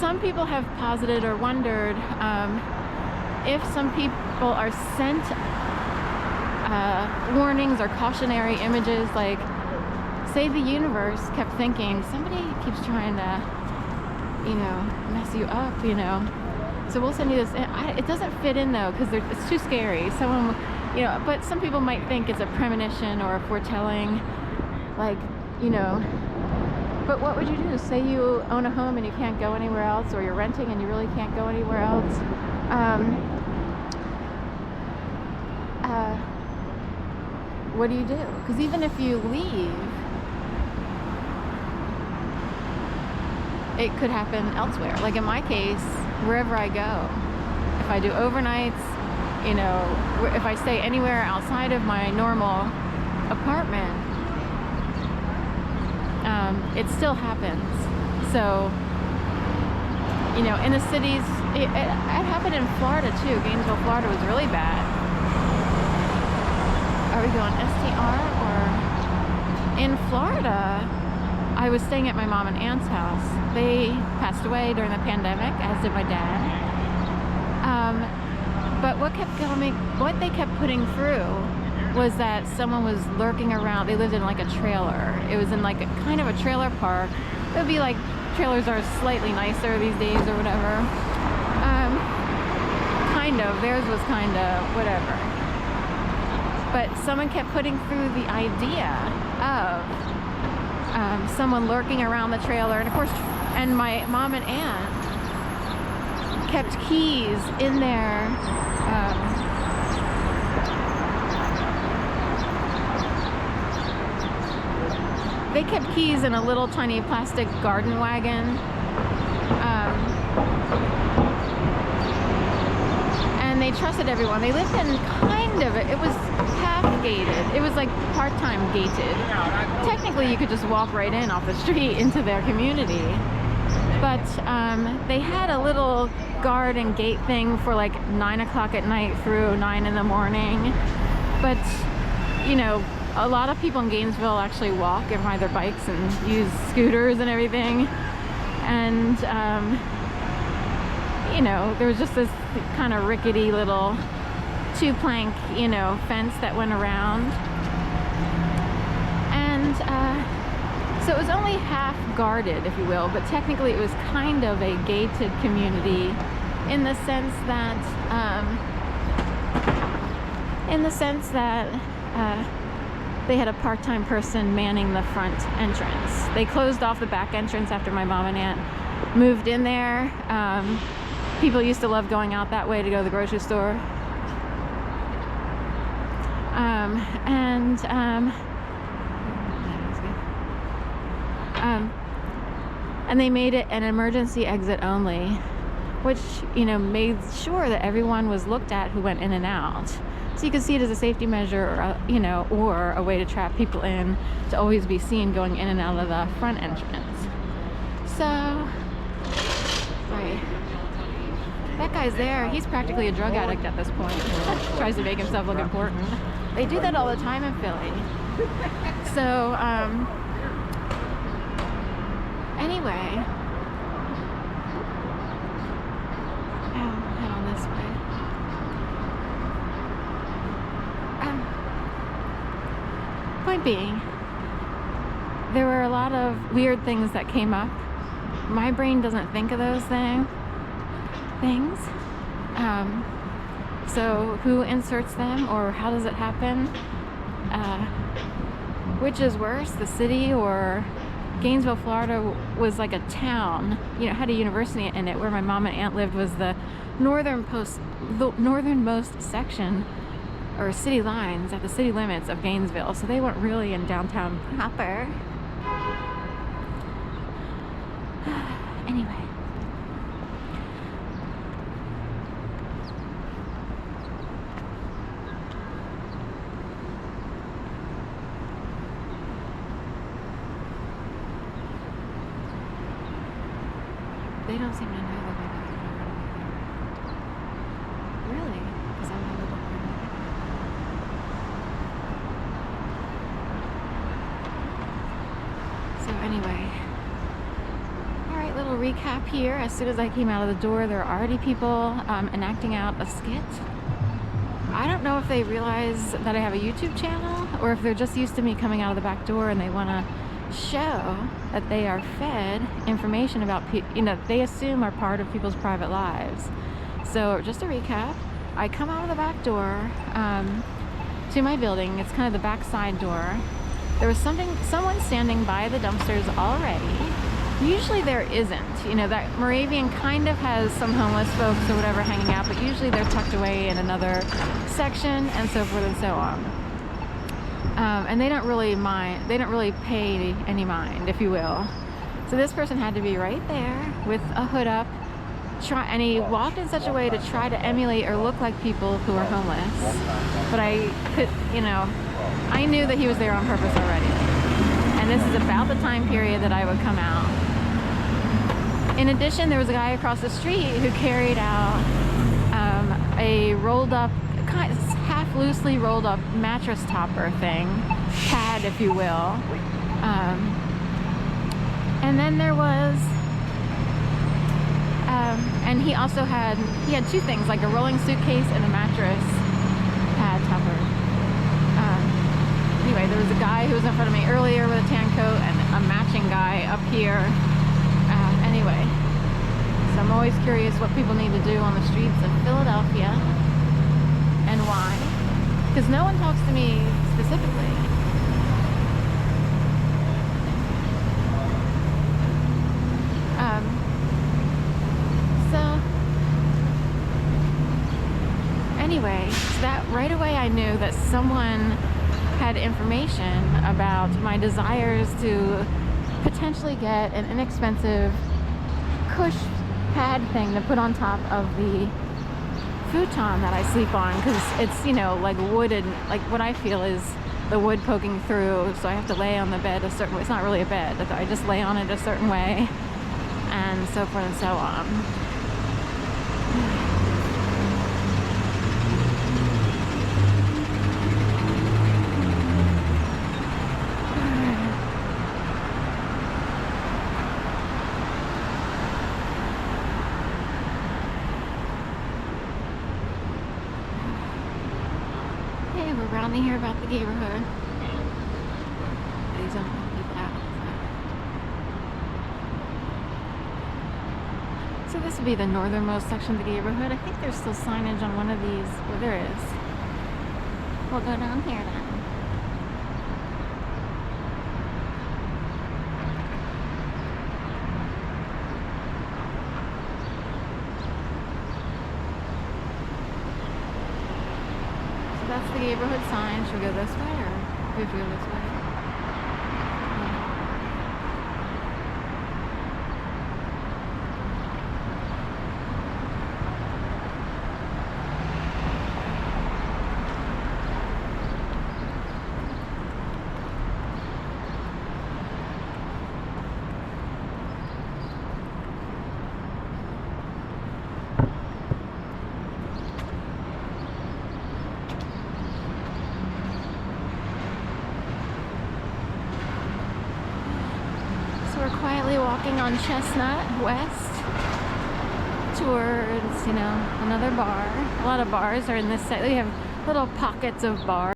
some people have posited or wondered if some people are sent warnings or cautionary images, like say the universe kept thinking somebody keeps trying to, you know, mess you up, you know, so we'll send you this. It doesn't fit in though, because it's too scary. Someone, you know, but some people might think it's a premonition or a foretelling, like, you know. But what would you do? Say you own a home and you can't go anywhere else, or you're renting and you really can't go anywhere else. What do you do? Because even if you leave, it could happen elsewhere. Like in my case, wherever I go, if I do overnights, you know, if I stay anywhere outside of my normal apartment, it still happens. So, you know, in the cities, it happened in Florida too. Gainesville, Florida was really bad. Are we going STR or? In Florida, I was staying at my mom and aunt's house. They passed away during the pandemic, as did my dad. But what they kept putting through was that someone was lurking around. They lived in like a trailer. It was in like a kind of a trailer park. It would be like, trailers are slightly nicer these days or whatever. Kind of. Theirs was kind of whatever. But someone kept putting through the idea of someone lurking around the trailer, and of course, and my mom and aunt kept keys in their they kept keys in a little tiny plastic garden wagon, and they trusted everyone. They lived in kind of it was half gated. It was like part-time gated. Technically, you could just walk right in off the street into their community. But they had a little guard and gate thing for like 9 o'clock at night through 9 in the morning. But, you know, a lot of people in Gainesville actually walk and ride their bikes and use scooters and everything. And, you know, there was just this kind of rickety little 2-plank, you know, fence that went around. And so it was only half guarded, if you will, but technically it was kind of a gated community in the sense that they had a part-time person manning the front entrance. They closed off the back entrance after my mom and aunt moved in there. People used to love going out that way to go to the grocery store. And they made it an emergency exit only, which, you know, made sure that everyone was looked at who went in and out. So you could see it as a safety measure, or you know, or a way to trap people in, to always be seen going in and out of the front entrance. So, right. That guy's there. He's practically a drug addict at this point. Tries to make himself look important. They do that all the time in Philly. So, anyway. I'll head on this way. Point being, there were a lot of weird things that came up. My brain doesn't think of those things. So who inserts them, or how does it happen? Which is worse, the city or Gainesville, Florida was like a town. You know, had a university in it. Where my mom and aunt lived was the northernmost section, or city lines at the city limits of Gainesville. So they weren't really in downtown proper. Anyway. They don't seem to know that they're not going to really, because I'm not looking. So anyway, all right, little recap here. As soon as I came out of the door, there are already people enacting out a skit. I don't know if they realize that I have a YouTube channel or if they're just used to me coming out of the back door and they want to show that they are fed information about they assume are part of people's private lives. So just a recap, I come out of the back door to my building. It's kind of the back side door. There was someone standing by the dumpsters already. Usually there isn't. You know, that Moravian kind of has some homeless folks or whatever hanging out, but usually they're tucked away in another section and so forth and so on. And they don't really mind, they don't really pay any mind, if you will. So this person had to be right there with a hood up, and he walked in such a way to try to emulate or look like people who are homeless. But I could, I knew that he was there on purpose already. And this is about the time period that I would come out. In addition, there was a guy across the street who carried out a rolled up, half loosely rolled up mattress topper thing, pad if you will. And then there was, and he also had two things, like a rolling suitcase and a mattress pad topper. Anyway, there was a guy who was in front of me earlier with a tan coat and a matching guy up here. Anyway, so I'm always curious what people need to do on the streets of Philadelphia and why. Because no one talks to me specifically. Anyway, so that right away I knew that someone had information about my desires to potentially get an inexpensive cush pad thing to put on top of the futon that I sleep on, because it's, like wooded, like what I feel is the wood poking through, so I have to lay on the bed a certain way. It's not really a bed, I just lay on it a certain way, and so forth and so on. We're rounding here about the neighborhood. These don't let people out. So this would be the northernmost section of the neighborhood. I think there's still signage on one of these. Well, there is. We'll go down here then. That's the neighborhood sign. Should we go this way or we have to go this way? We're quietly walking on Chestnut West towards, another bar. A lot of bars are in this side. We have little pockets of bars.